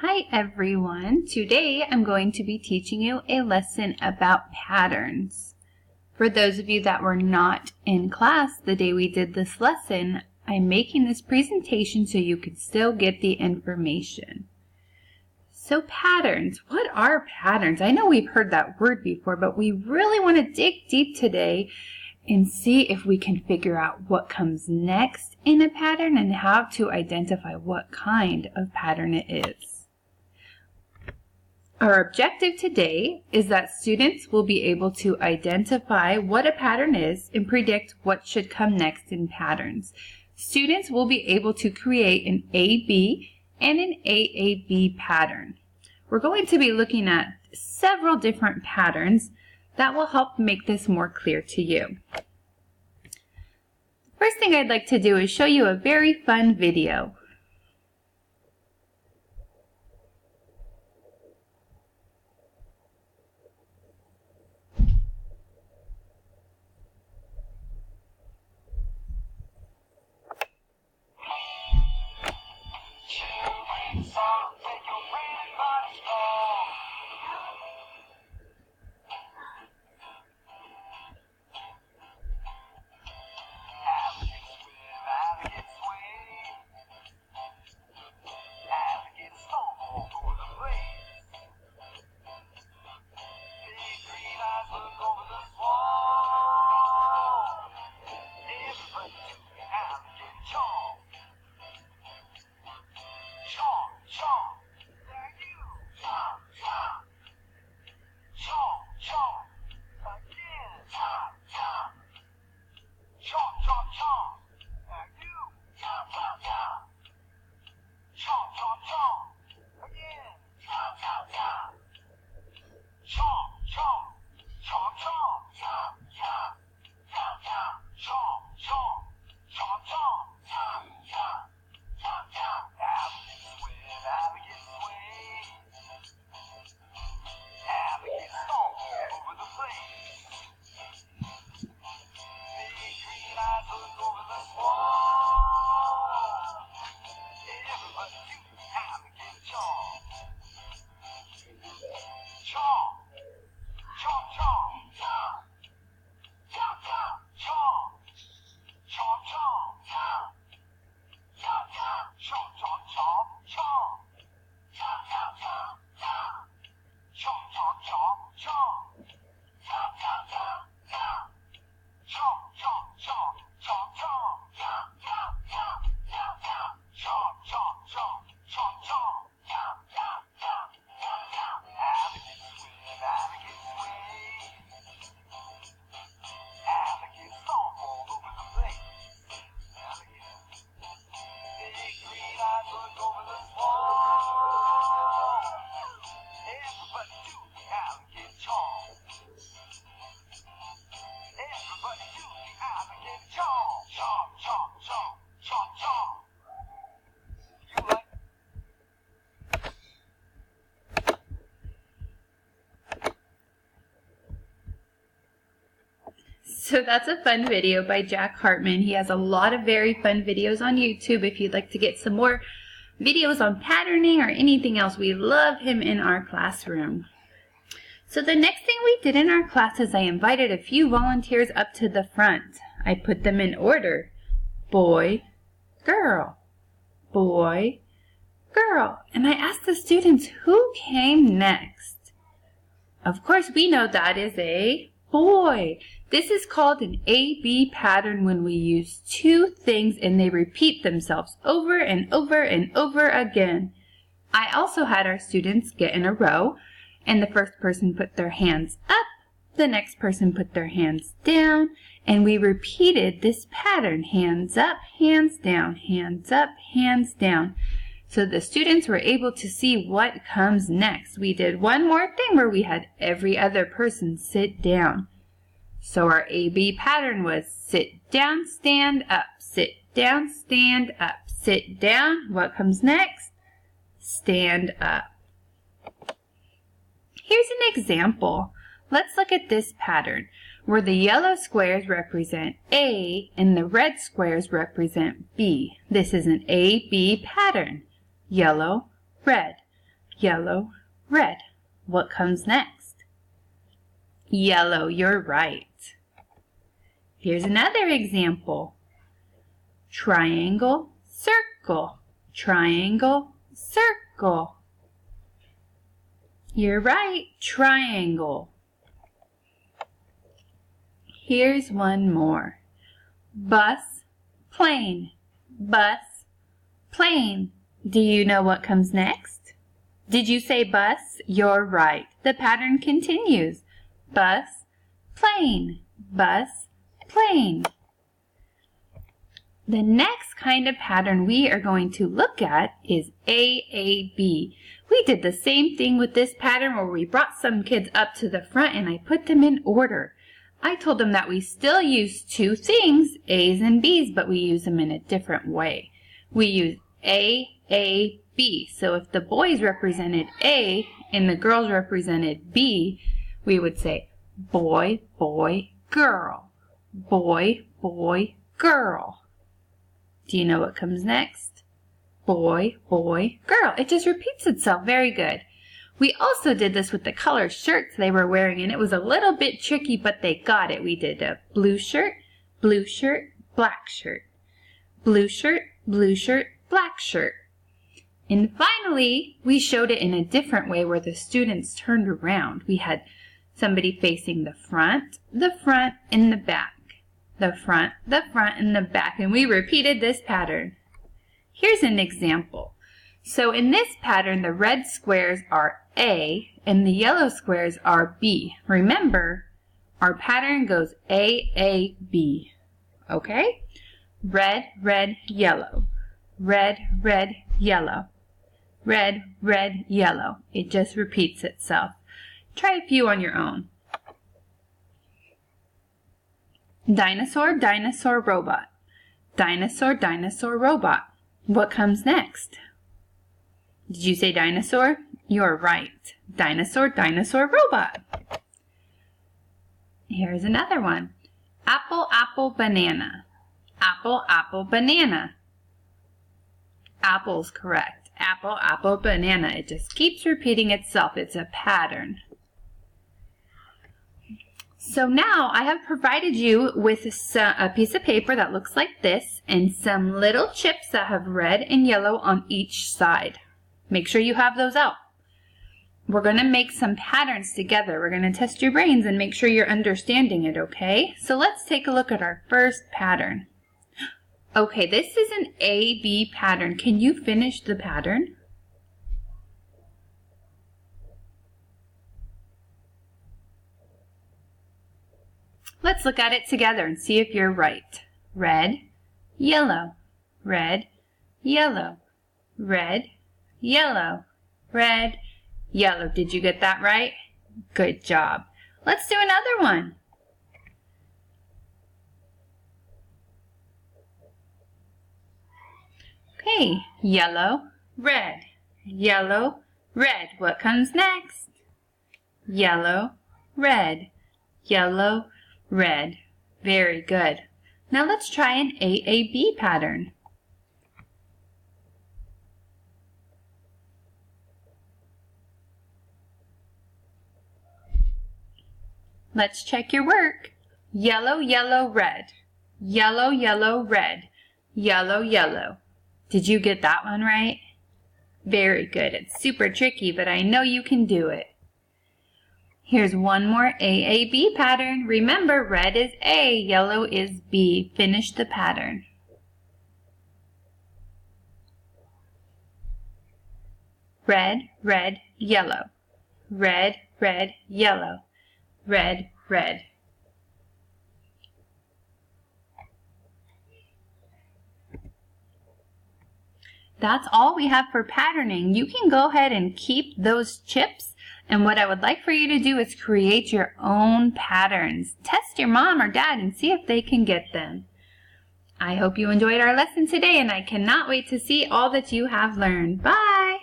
Hi everyone! Today I'm going to be teaching you a lesson about patterns. For those of you that were not in class the day we did this lesson, I'm making this presentation so you can still get the information. So patterns, what are patterns? I know we've heard that word before, but we really want to dig deep today and see if we can figure out what comes next in a pattern and how to identify what kind of pattern it is. Our objective today is that students will be able to identify what a pattern is and predict what should come next in patterns. Students will be able to create an AB and an AAB pattern. We're going to be looking at several different patterns that will help make this more clear to you. First thing I'd like to do is show you a very fun video. So that's a fun video by Jack Hartman. He has a lot of very fun videos on YouTube. If you'd like to get some more videos on patterning or anything else, we love him in our classroom. So the next thing we did in our class is I invited a few volunteers up to the front. I put them in order: boy, girl, boy, girl. And I asked the students who came next. Of course, we know that is a boy. This is called an AB pattern when we use two things and they repeat themselves over and over and over again. I also had our students get in a row, and the first person put their hands up, the next person put their hands down, and we repeated this pattern: hands up, hands down, hands up, hands down. So the students were able to see what comes next. We did one more thing where we had every other person sit down. So our AB pattern was sit down, stand up, sit down, stand up, sit down. What comes next? Stand up. Here's an example. Let's look at this pattern where the yellow squares represent A and the red squares represent B. This is an AB pattern. Yellow, red. yellow, red. What comes next? Yellow, you're right. Here's another example. Triangle, circle, triangle, circle. You're right, triangle. Here's one more. Bus, plane, bus, plane. Do you know what comes next? Did you say bus? You're right. The pattern continues. Bus, plane, bus, plane. The next kind of pattern we are going to look at is AAB. We did the same thing with this pattern where we brought some kids up to the front and I put them in order. I told them that we still use two things, A's and B's, but we use them in a different way. We use A, A, B. So if the boys represented A and the girls represented B, we would say boy, boy, girl. Boy, boy, girl. Do you know what comes next? Boy, boy, girl. It just repeats itself. Very good. We also did this with the colored shirts they were wearing, and it was a little bit tricky, but they got it. We did a blue shirt, black shirt. Blue shirt, black shirt. And finally, we showed it in a different way where the students turned around. We had somebody facing the front, and the back. The front, and the back. And we repeated this pattern. Here's an example. So in this pattern, the red squares are A and the yellow squares are B. Remember, our pattern goes A, A, B. Okay? Red, red, yellow. Red, red, yellow. Red, red, yellow. It just repeats itself. Try a few on your own. Dinosaur, dinosaur, robot. Dinosaur, dinosaur, robot. What comes next? Did you say dinosaur? You're right. Dinosaur, dinosaur, robot. Here's another one. Apple, apple, banana. Apple, apple, banana. Apple's correct. Apple, apple, banana. It just keeps repeating itself. It's a pattern. So now I have provided you with a piece of paper that looks like this and some little chips that have red and yellow on each side. Make sure you have those out. We're going to make some patterns together. We're going to test your brains and make sure you're understanding it, okay? So let's take a look at our first pattern. Okay, this is an AB pattern. Can you finish the pattern? Let's look at it together and see if you're right. Red, yellow, red, yellow, red, yellow, red, yellow. Did you get that right? Good job. Let's do another one. Okay, yellow, red, yellow, red. What comes next? Yellow, red, yellow, red. Very good. Now let's try an AAB pattern. Let's check your work. Yellow, yellow, red. Yellow, yellow, red. Yellow, yellow. Did you get that one right? Very good. It's super tricky, but I know you can do it. Here's one more AAB pattern. Remember, red is A, yellow is B. Finish the pattern. Red, red, yellow. Red, red, yellow. Red, red. That's all we have for patterning. You can go ahead and keep those chips, and what I would like for you to do is create your own patterns. Test your mom or dad and see if they can get them. I hope you enjoyed our lesson today, and I cannot wait to see all that you have learned. Bye!